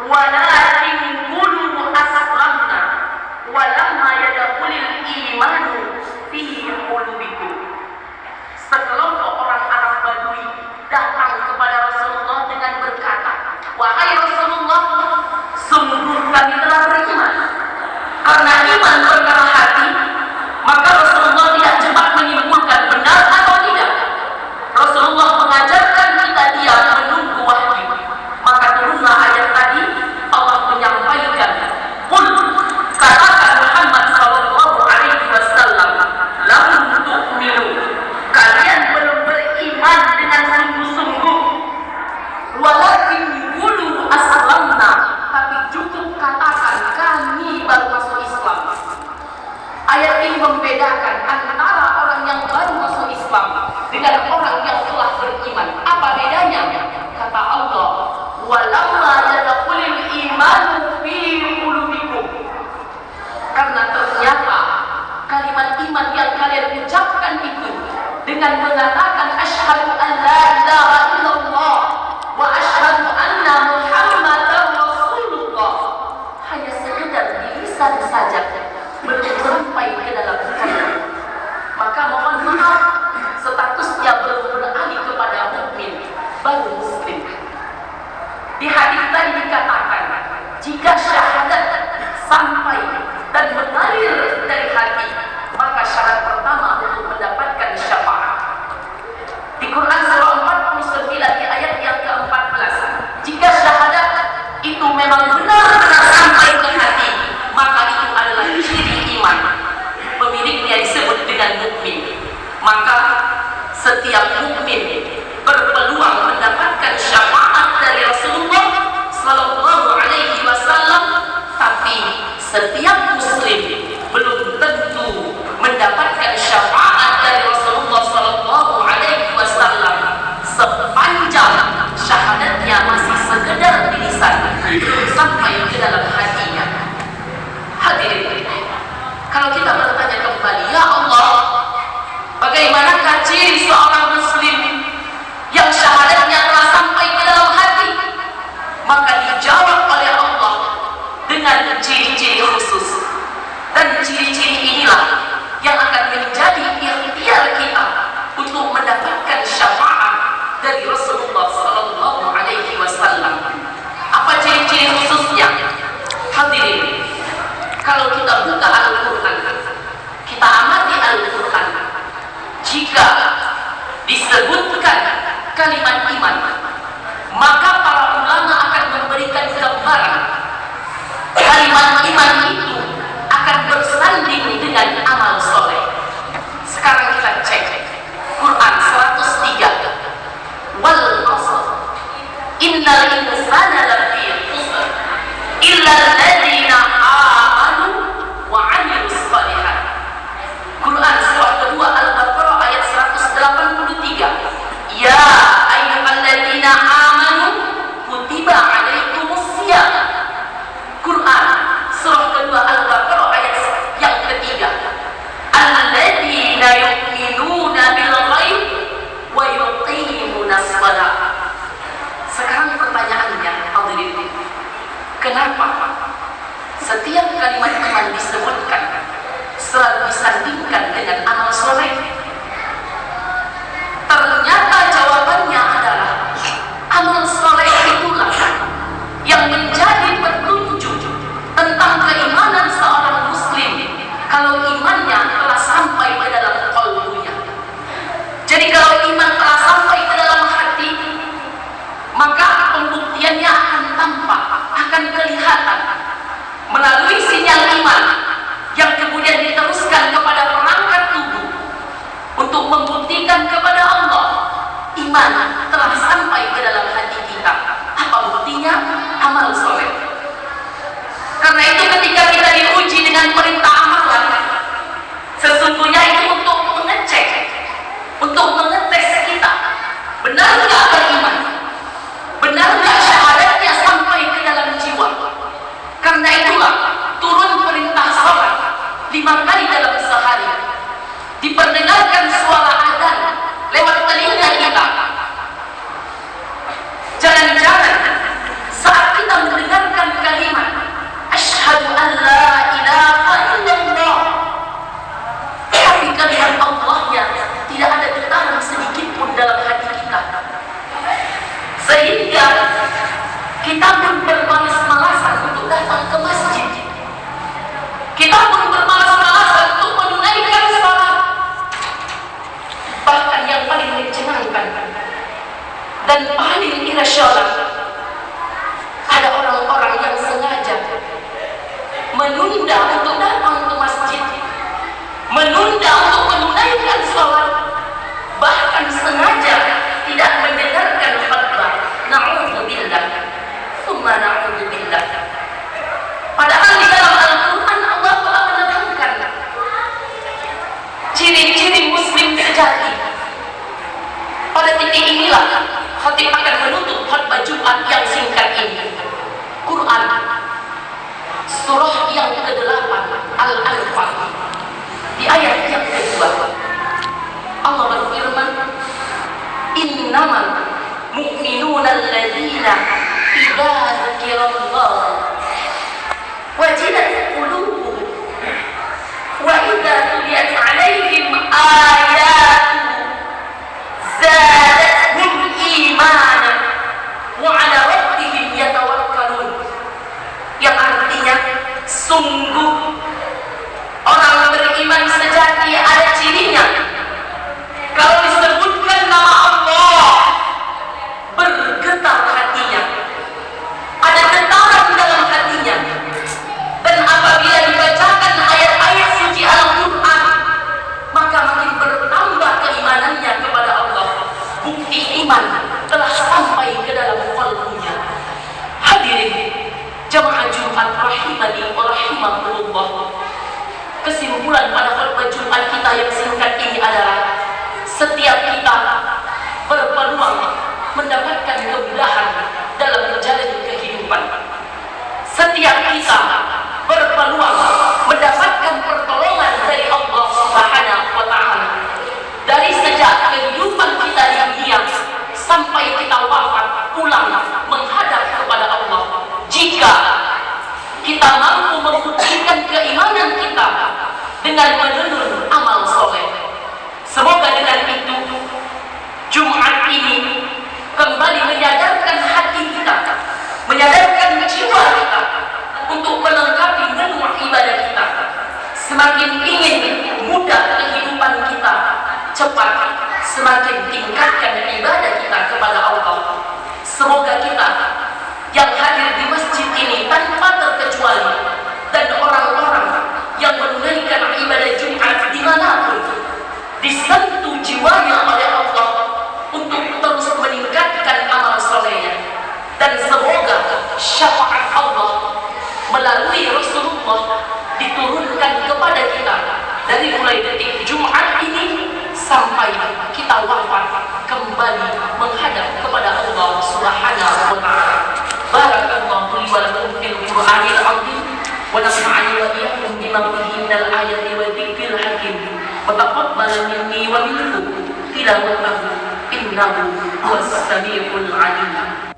walakin qulu aslamna walamma yadkhulul imanu fi qulubikum. Sekelompok orang Arab Badui datang kepada Rasulullah dengan berkata, wahai Rasulullah, sungguh kami telah beriman. Karena iman perkara hati, maka Rasulullah tidak cepat menyimpulkan benar atau tidak. Rasulullah mengajarkan kita diam menunggu wahyu. Maka turunlah ayat tadi, Allah menyampaikan, qul, katakan Muhammad sallallahu alaihi wasallam, lam tu'minu, kalian belum beriman dengan sungguh-sungguh, walakin qulu aslamna, tapi cukup katakan kami baru masuk Islam. Ayat ini membedakan antara orang yang baru masuk Islam dengan orang yang telah beriman. Apa bedanya? Kata Allah, walamma yadkhulul imanu fi qulubikum. Karena ternyata kalimat iman yang kalian ucapkan itu dengan mengatakan asyhadu an la ilaha illallah wa asyhadu anna muhammadar rasulullah hanya sekedar di lisan saja, belum sampai ke dalam hati. Maka mohon maaf, statusnya belum beralih kepada mukmin, baru muslim. Di hadis tadi dikatakan, jika syahadat sampai dan mengalir dari hati, maka syarat pertama untuk mendapatkan syafaat. Di Quran surah 49 di ayat yang ke-14, jika syahadat itu memang benar-benar sampai ke hati, maka itu adalah ciri iman. Pemiliknya disebut dengan mukmin. Maka setiap mukmin berpeluang mendapatkan syafaat dari Rasulullah sallallahu alaihi wasallam, tapi setiap muslim belum tentu mendapatkan syafaat dari Rasulullah sallallahu alaihi wasallam sepanjang syahadatnya masih sekedar di lisan, belum sampai ke dalam hatinya. Hadirin, kalau kita bertanya kembali, ya Allah, bagaimanakah ciri seorang muslim yang syahadatnya telah sampai ke dalam hati? Maka dijawab oleh Allah dengan ciri-ciri khusus. Dan ciri-ciri inilah yang akan menjadi ikhtiar kita untuk mendapatkan syafaat dari Rasulullah sallallahu alaihi wasallam. Apa ciri-ciri khususnya? Hadirin, kalau kita buka Al-Quran, kita amati Al-Quran, jika disebutkan kalimat iman, maka para ulama akan memberikan gambaran kalimat iman itu akan bersanding dengan amal soleh. Sekarang kita cek Quran 103, wal asr innal insana lafi khusr illa alladziina amanu wa 'amilus shalihat. Quran surah kedua Al-Baqarah ayat 183. Ya ayyuhalladzina amanu kutiba 'alaikumus shiyam. Quran surah kedua Al-Baqarah ayat yang ketiga. Alladzina yu'minuna bil ghaib wa yuqimunas shalah. Sekarang pertanyaannya, hadirin, kenapa setiap kalimat iman disebutkan selalu disandingkan dengan amal soleh? Ternyata jawabannya adalah amal soleh itulah yang menjadi petunjuk tentang keimanan seorang muslim kalau imannya telah sampai ke dalam qalbunya. Jadi kalau iman telah sampai ke dalam hati, maka pembuktiannya akan tampak, akan kelihatan melalui sinyal iman yang kemudian diteruskan kepada perangkat tubuh untuk membuktikan kepada Allah iman telah sampai ke dalam hati kita. Apa buktinya? Amal soleh. Karena itu ketika kita diuji dengan perintah amalan, sesungguhnya itu untuk mengecek, untuk mengetes kita, benar nggak beriman, benar nggak syahadatnya sampai ke dalam jiwa. Karena itulah turun perintah salat 5 kali dalam sehari, diperdengarkan suara adzan lewat telinga kita. Jangan-jangan saat kita mendengarkan dan paling irasional. Ada orang-orang yang sengaja menunda untuk datang ke masjid, menunda untuk menunaikan sholat, bahkan sengaja tidak mendengarkan khutbah. Na'udzubillah, tsumma na'udzubillah. Padahal di dalam Al-Quran Allah telah menerangkan ciri-ciri muslim sejati. Pada titik inilah khatib akan menutup khutbah Jumat yang singkat ini. Quran surah yang ke-8 Al-Anfal di ayat yang kedua Allah berfirman, innamal mu'minuna alladzina idza dzukirallah wajilat qulubuhum wa idza tuliyat 'alaihim ayatuhu zadathum imanan wa 'ala rabbihim yatawakkalun. Yang artinya sungguh orang beriman sejati ada cirinya. Kalau disebutkan nama Allah, bergetar hatinya, ada getaran dalam hatinya. Dan apabila dibacakan ayat-ayat suci Al-Quran, maka makin bertambah keimanannya kepada Allah. Bukti iman telah sampai ke dalam qalbunya. Hadirin jamaah Jumat rahimani wa rahimakumullah. Kesimpulan pada khutbah Jumat kita yang singkat ini adalah setiap kita berpeluang mendapatkan kemudahan dalam menjalani kehidupan. Setiap kita berpeluang mendapatkan pertolongan dari Allah Subhanahu wa Ta'ala. Dari sejak kehidupan kita di dunia sampai kita wafat pulang menghadap kepada Allah. Jika kita mampu membuktikan keimanan kita dengan menunun amal soleh, semoga dengan itu Jumat ini kembali menyadarkan hati kita, menyadarkan jiwa kita untuk melengkapi menu ibadah kita. Semakin ingin mudah kehidupan kita cepat, semakin tingkatkan ibadah kita kepada Allah. Semoga kita yang hadir di masjid ini tanpa terkecuali dan orang-orang yang menunaikan ibadah Jumat dimanapun disentuh jiwanya oleh Allah untuk terus meningkatkan amal solehnya. Dan semoga syafaat Allah melalui Rasulullah diturunkan kepada kita dari mulai detik Jumat ini sampai kita wafat kembali menghadap kepada Allah Subhanahu wa Ta'ala. Barakallahu li wa lakum fil Qur'anil 'azim wa nafa'ani wa iyyakum bima fihi minal ayati wa dzikril hakim wa taqabbal minni wa minkum tilawatahu innahu huwas samiul 'alim.